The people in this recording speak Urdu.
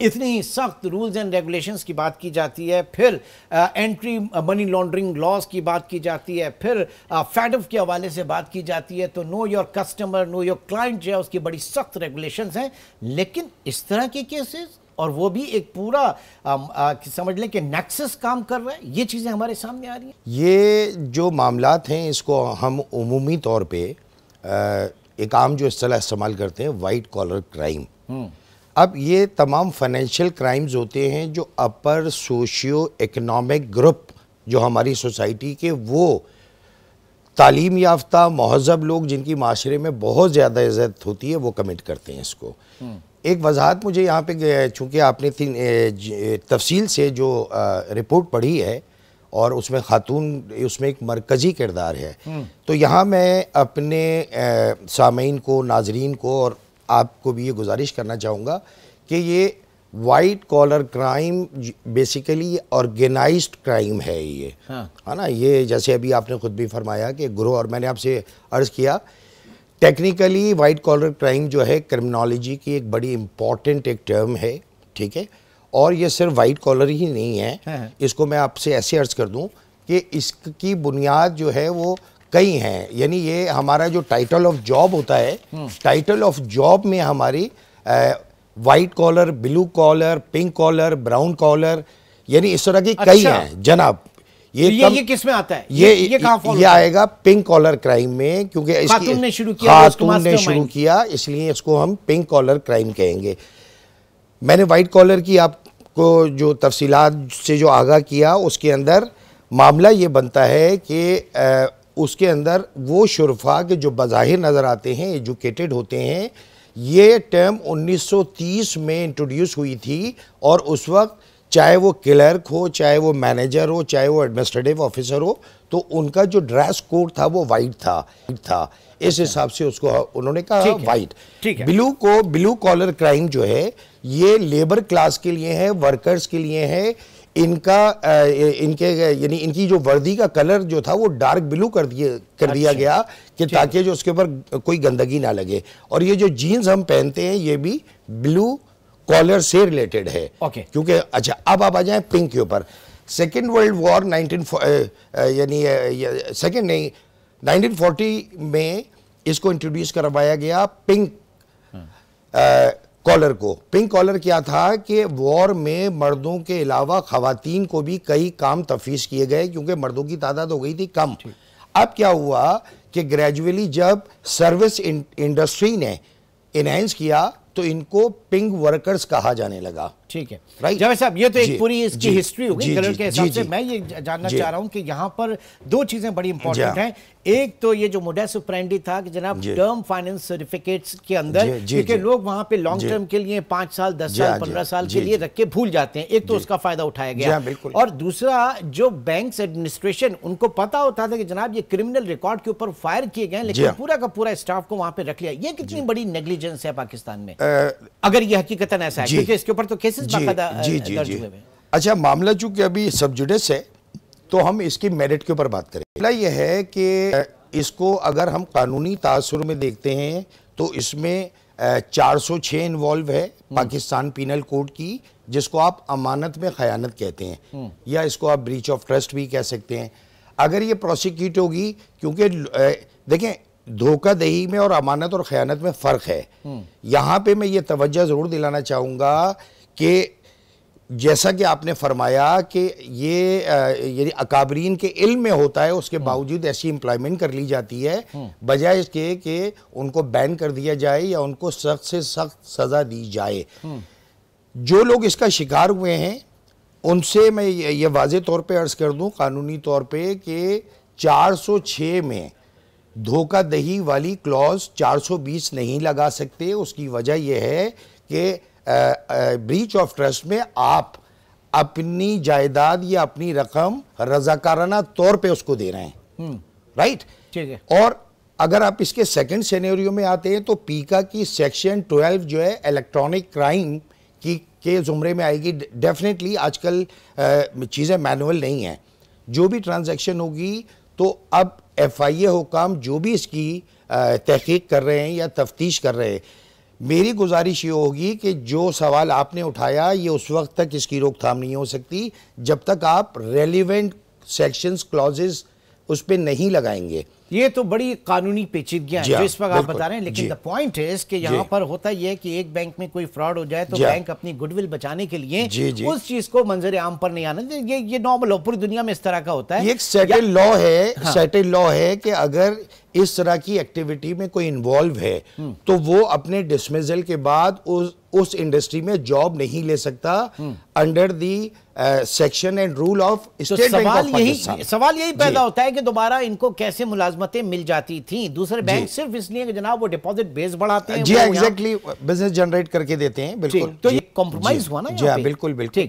اتنی سخت رولز اینڈ ریگولیشنز کی بات کی جاتی ہے، پھر اینٹری منی لانڈرنگ لاز کی بات کی جاتی ہے، پھر فیڈف کے حوالے سے بات کی جاتی ہے، تو know your customer know your client جو ہے اس کی بڑی سخت ریگولیشنز ہیں. لیکن اس طرح کے کیسز اور وہ بھی ایک پورا سمجھ لیں کہ نیکسس کام کر رہا ہے، یہ چیزیں ہمارے سامنے آ رہی ہیں. یہ جو معاملات ہیں اس کو ہم عمومی طور پہ ایک عام جو اصطلاح استعمال کرتے ہیں وائٹ کالر کرائم. اب یہ تمام فائنینشیل کرائمز ہوتے ہیں جو اپر سوشیو اکنامک گروپ جو ہماری سوسائٹی کے وہ تعلیم یافتہ مہذب لوگ جن کی معاشرے میں بہت زیادہ عزت ہوتی ہے وہ کمٹ کرتے ہیں اس کو. ایک وضاحت مجھے یہاں پہ، چونکہ آپ نے تفصیل سے جو رپورٹ پڑھی ہے اور اس میں خاتون اس میں ایک مرکزی کردار ہے، تو یہاں میں اپنے سامعین کو، ناظرین کو اور آپ کو بھی یہ گزارش کرنا چاہوں گا کہ یہ white collar crime basically organised crime ہے. یہ ہے نا، یہ جیسے ابھی آپ نے خود بھی فرمایا کہ گروہ، اور میں نے آپ سے عرض کیا ٹیکنیکلی وائٹ کالر کرائم جو ہے کرمنالوجی کی ایک بڑی امپورٹنٹ ایک ٹرم ہے، ٹھیک ہے. اور یہ صرف وائٹ کالر ہی نہیں ہے، اس کو میں آپ سے ایسے عرض کر دوں کہ اس کی بنیاد جو ہے وہ کئی ہیں. یعنی یہ ہمارا جو ٹائٹل آف جاب ہوتا ہے، ٹائٹل آف جاب میں ہماری white collar, blue collar, pink collar, brown collar, یعنی اس طرح کی کئی ہیں جناب. یہ کس میں آتا ہے؟ یہ کہاں فالو؟ یہ آئے گا پنک کالر کرائم میں، کیونکہ خاتون نے شروع کیا اس لیے اس کو ہم پنک کالر کرائم کہیں گے. میں نے وائٹ کالر کی آپ کو جو تفصیلات سے جو آگاہ کیا، اس کے اندر معاملہ یہ بنتا ہے کہ اس کے اندر وہ شرفا کے جو بظاہر نظر آتے ہیں، ایجوکیٹڈ ہوتے ہیں. یہ ٹرم 1930 میں انٹروڈیوس ہوئی تھی، اور اس وقت چاہے وہ کلرک ہو، چاہے وہ مینیجر ہو، چاہے وہ ایڈمنسٹریٹو آفیسر ہو، تو ان کا جو ڈریس کوڈ تھا وہ وائٹ تھا. اس حساب سے اس کو انہوں نے کہا وائٹ. بلو کالر کرائم جو ہے یہ لیبر کلاس کے لیے ہے، ورکرز کے لیے ہے. ان یعنی ان کی جو وردی کا کلر جو تھا وہ ڈارک بلو کر دیا گیا کہ تاکہ جو اس کے اوپر کوئی گندگی نہ لگے. اور یہ جو جینز ہم پہنتے ہیں یہ بھی بلو کالر سے ریلیٹڈ ہے. کیونکہ اچھا اب آپ آ جائیں پنک کے اوپر. سیکنڈ ورلڈ وار 1940 میں اس کو انٹروڈیوس کروایا گیا پنک کالر کو. پنک کالر کیا تھا کہ وار میں مردوں کے علاوہ خواتین کو بھی کئی کام تفویض کیے گئے کیونکہ مردوں کی تعداد ہو گئی تھی کم. اب کیا ہوا کہ گریجولی جب سروس انڈسٹری نے انہینس کیا تو ان کو پنک ورکرز کہا جانے لگا. ٹھیک ہے جاوید صاحب، یہ تو ایک پوری اس کی ہسٹری ہوگی کلر کے حساب سے. میں یہ جاننا چاہ رہا ہوں کہ یہاں پر دو چیزیں بڑی امپورٹنٹ ہیں. ایک تو یہ جو موڈس آپرینڈی تھا کہ جناب ٹرم فائنینس سرٹیفکیٹس کے اندر کیونکہ لوگ وہاں پہ لانگ ٹرم کے لیے 5 سال 10 سال 15 سال کے لیے رکھ کے بھول جاتے ہیں. ایک تو اس کا فائدہ اٹھایا گیا، اور دوسرا جو بینکس ایڈمنسٹریشن ان کو پتا ہوتا تھا کہ جناب یہ کرمنل ریکارڈ کے اوپر فائر کیے گئے لیکن پورا کا پورا اسٹاف کو وہاں پہ رکھ لیا. یہ کتنی بڑی نیگلیجنس ہے پاکستان میں اگر یہ حقیقتاً ایسا ہے، کیونکہ اس کے اوپر تو کیسز باقاعدہ درج ہوئے ہیں. اچھا معاملہ چونکہ ابھی سب جوڈس ہے تو ہم اس کی میرٹ کے اوپر بات کریں. پہلا یہ ہے کہ اس کو اگر ہم قانونی تاثر میں دیکھتے ہیں تو اس میں 406 انوالو ہے پاکستان پینل کوڈ کی، جس کو آپ امانت میں خیانت کہتے ہیں، یا اس کو آپ بریچ آف ٹرسٹ بھی کہہ سکتے ہیں. اگر یہ پروسیکیوٹ ہوگی، کیونکہ دیکھیں دھوکہ دہی میں اور امانت اور خیانت میں فرق ہے. یہاں پہ میں یہ توجہ ضرور دلانا چاہوں گا کہ جیسا کہ آپ نے فرمایا کہ یہ یعنی اکابرین کے علم میں ہوتا ہے، اس کے باوجود ایسی امپلائمنٹ کر لی جاتی ہے بجائے اس کے کہ ان کو بین کر دیا جائے یا ان کو سخت سے سخت سزا دی جائے. جو لوگ اس کا شکار ہوئے ہیں ان سے میں یہ واضح طور پہ عرض کر دوں قانونی طور پہ کہ 406 میں دھوکہ دہی والی کلوز 420 نہیں لگا سکتے. اس کی وجہ یہ ہے کہ بریچ آف ٹرسٹ میں آپ اپنی جائیداد یا اپنی رقم رضاکارانہ طور پہ اس کو دے رہے ہیں، رائٹ. اور اگر آپ اس کے سیکنڈ سینیریو میں آتے ہیں تو پیکا کی سیکشن 12 جو ہے الیکٹرانک کرائم کے زمرے میں آئے گی. ڈیفینیٹلی آج کل چیزیں مینول نہیں ہیں. جو بھی ٹرانزیکشن ہوگی تو اب ایف آئی اے حکام جو بھی اس کی تحقیق کر رہے ہیں یا تفتیش کر رہے ہیں، میری گزارش یہ ہوگی کہ جو سوال آپ نے اٹھایا یہ اس وقت تک اس کی روک تھام نہیں ہو سکتی جب تک آپ ریلیونٹ سیکشنز کلوزز اس پہ نہیں لگائیں گے. یہ تو بڑی قانونی پیچیدگیاں ہیں جو اس وقت آپ بتا رہے ہیں، لیکن the point is کہ یہاں پر ہوتا یہ ہے کہ ایک بینک میں کوئی فراڈ ہو جائے تو بینک اپنی گڈ ول بچانے کے لیے اس چیز کو منظر عام پر نہیں آنا. یہ نارمل ہو، پوری دنیا میں اس طرح کا ہوتا ہے. یہ ایک سیٹل لا ہے، سیٹل لا ہے کہ اگر اس طرح کی ایکٹیویٹی میں کوئی انوالو ہے تو وہ اپنے ڈسمیزل کے بعد اس انڈسٹری میں جاب نہیں لے سکتا under the section and rule of state bank of Pakistan. سوال یہی پیدا ہوتا ہے کہ دوبارہ ان کو کیسے ملازمتیں مل جاتی تھیں دوسرے بینک صرف اس لیے کہ جناب وہ ڈیپوزٹ بیس بڑھاتے ہیں. جی ایگزیکٹلی بزنس جنریٹ کر کے دیتے ہیں. بالکل. تو یہ کمپرومائز ہوا نا. جی ہاں بالکل بالکل.